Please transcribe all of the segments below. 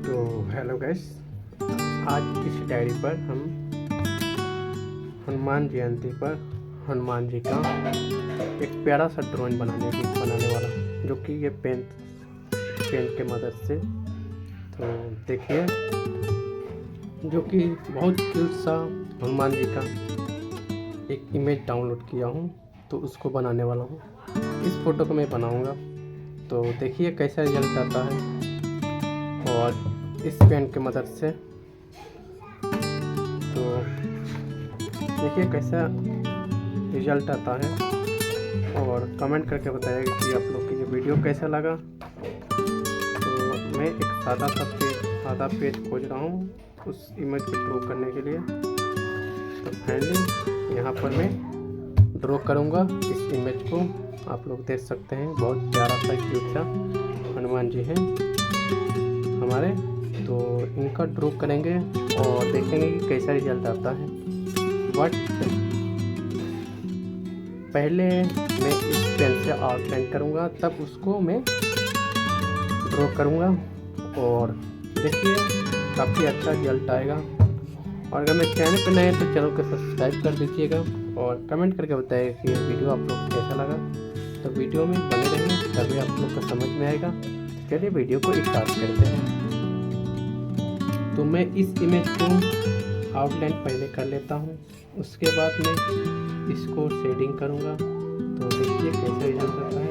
तो hello guys, आज इस डायरी पर हम हनुमान जयंती पर हनुमान जी का एक प्यारा सा ड्राइंग बनाने वाला, जो कि ये पेन के मदद से। तो देखिए, जो कि बहुत क्यूट सा हनुमान जी का एक इमेज डाउनलोड किया हूँ, तो उसको बनाने वाला हूँ। इस फोटो को मैं बनाऊँगा, तो देखिए कैसा रिजल्ट आता है। और इस पेन की मदद से तो देखिए कैसा रिजल्ट आता है, और कमेंट करके बताइएगा कि आप लोग की ये वीडियो कैसा लगा। तो मैं एक सादा पेज खोज रहा हूँ उस इमेज को ड्रॉ करने के लिए। तो फाइनली यहाँ पर मैं ड्रॉ करूँगा इस इमेज को। आप लोग देख सकते हैं, बहुत प्यारा सा क्यूट सा हनुमान जी हैं हमारे। तो इनका ड्रॉ करेंगे और देखेंगे कि कैसा रिजल्ट आता है। बट पहले मैं इस पेन से आउटलाइन करूँगा, तब उसको मैं ड्रॉ करूँगा, और देखिए काफ़ी अच्छा रिजल्ट आएगा। और अगर मेरे चैनल पर नए हैं तो चैनल को सब्सक्राइब कर दीजिएगा, और कमेंट करके बताइएगा कि ये वीडियो आप लोग को कैसा लगा। तो वीडियो में बने रहिए, तभी आप लोग को समझ में आएगा। चलिए वीडियो को स्टार्ट करते हैं। तो मैं इस इमेज को आउटलाइन पहले कर लेता हूँ, उसके बाद मैं इसको शेडिंग करूँगा। तो देखिए कैसा रिजल्ट आता है।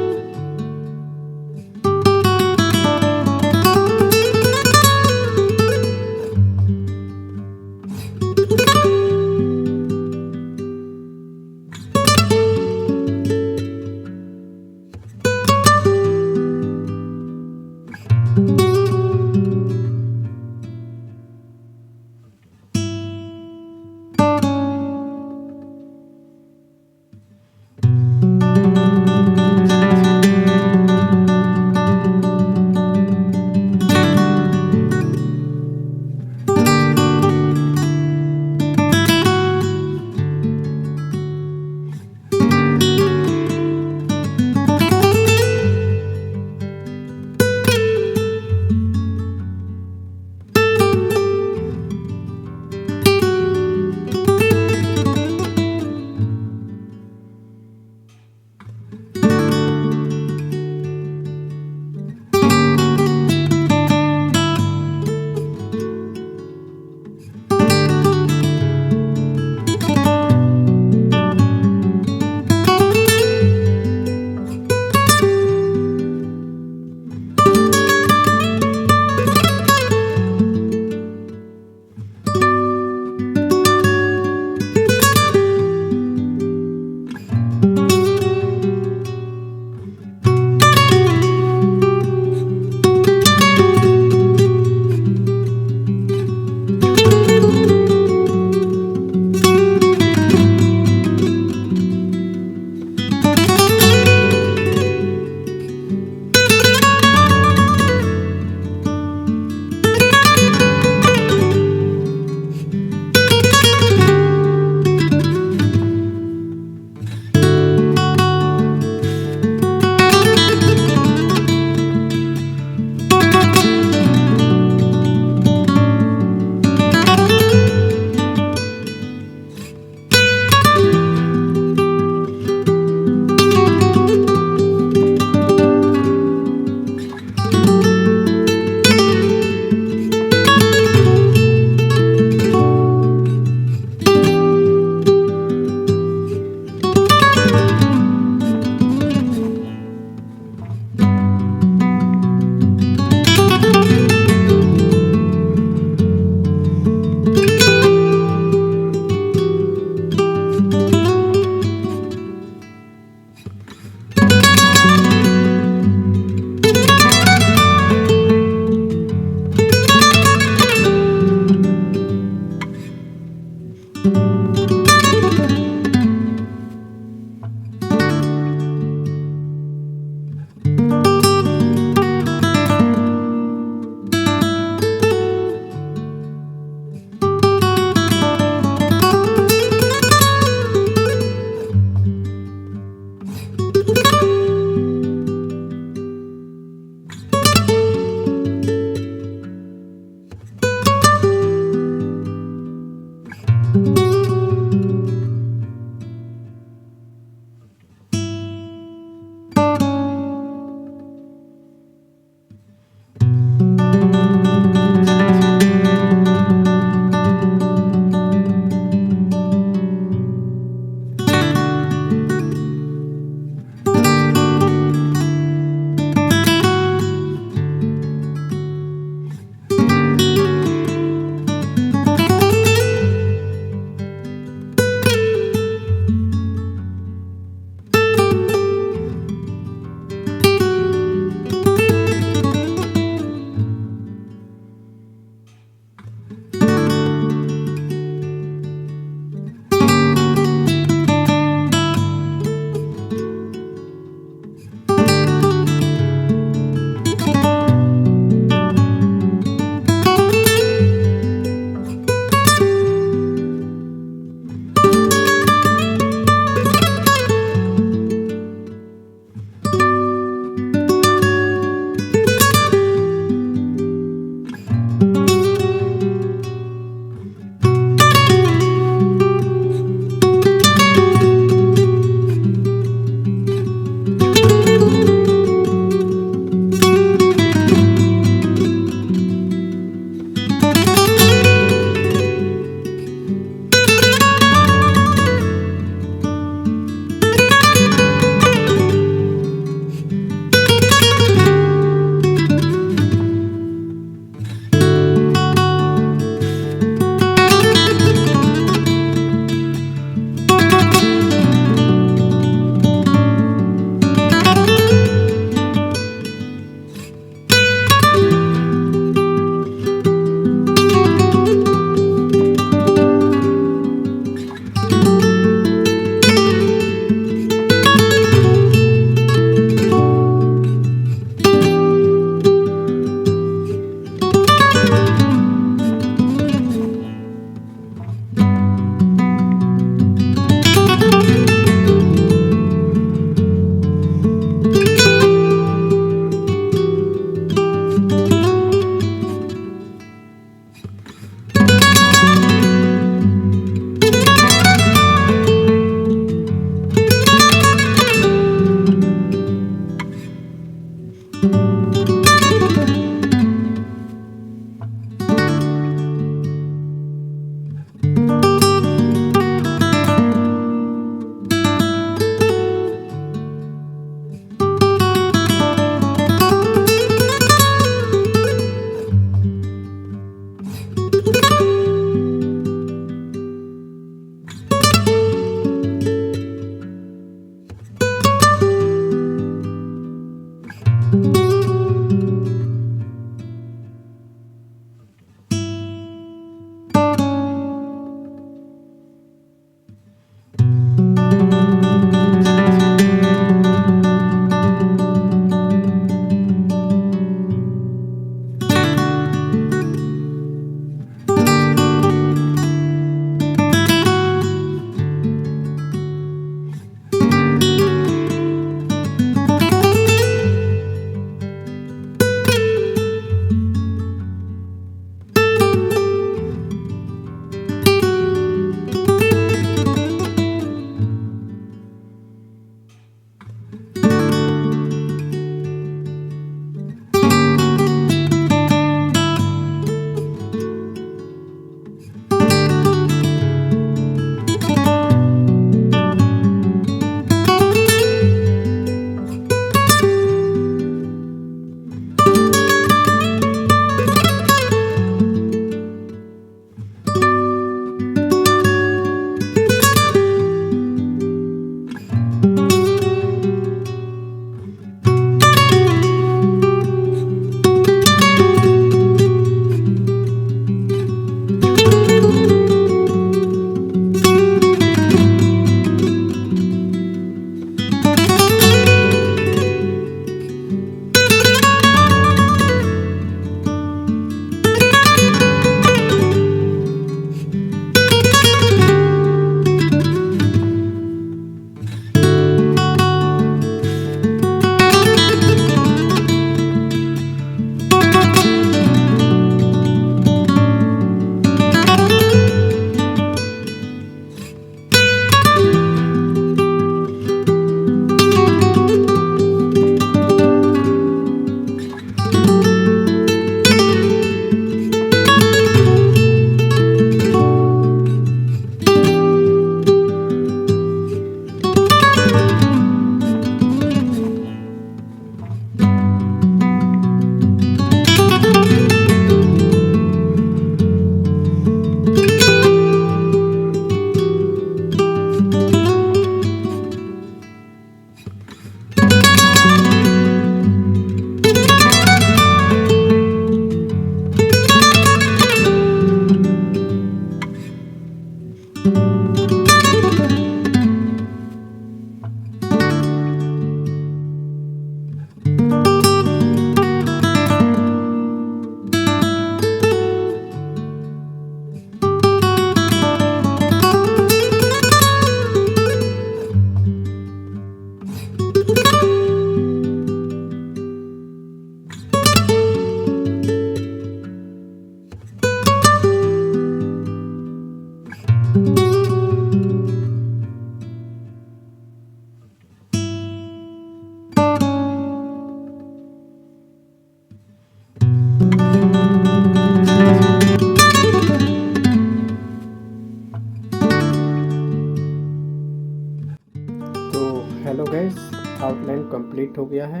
कंप्लीट हो गया है।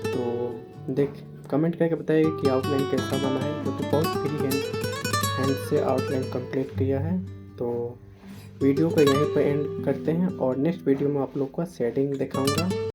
तो कमेंट करके बताइए कि आउटलाइन कैसा बना है। तो बहुत फ्री हैंड से आउटलाइन कंप्लीट किया है। तो वीडियो को यहीं पर एंड करते हैं और नेक्स्ट वीडियो में आप लोग को शेडिंग दिखाऊंगा।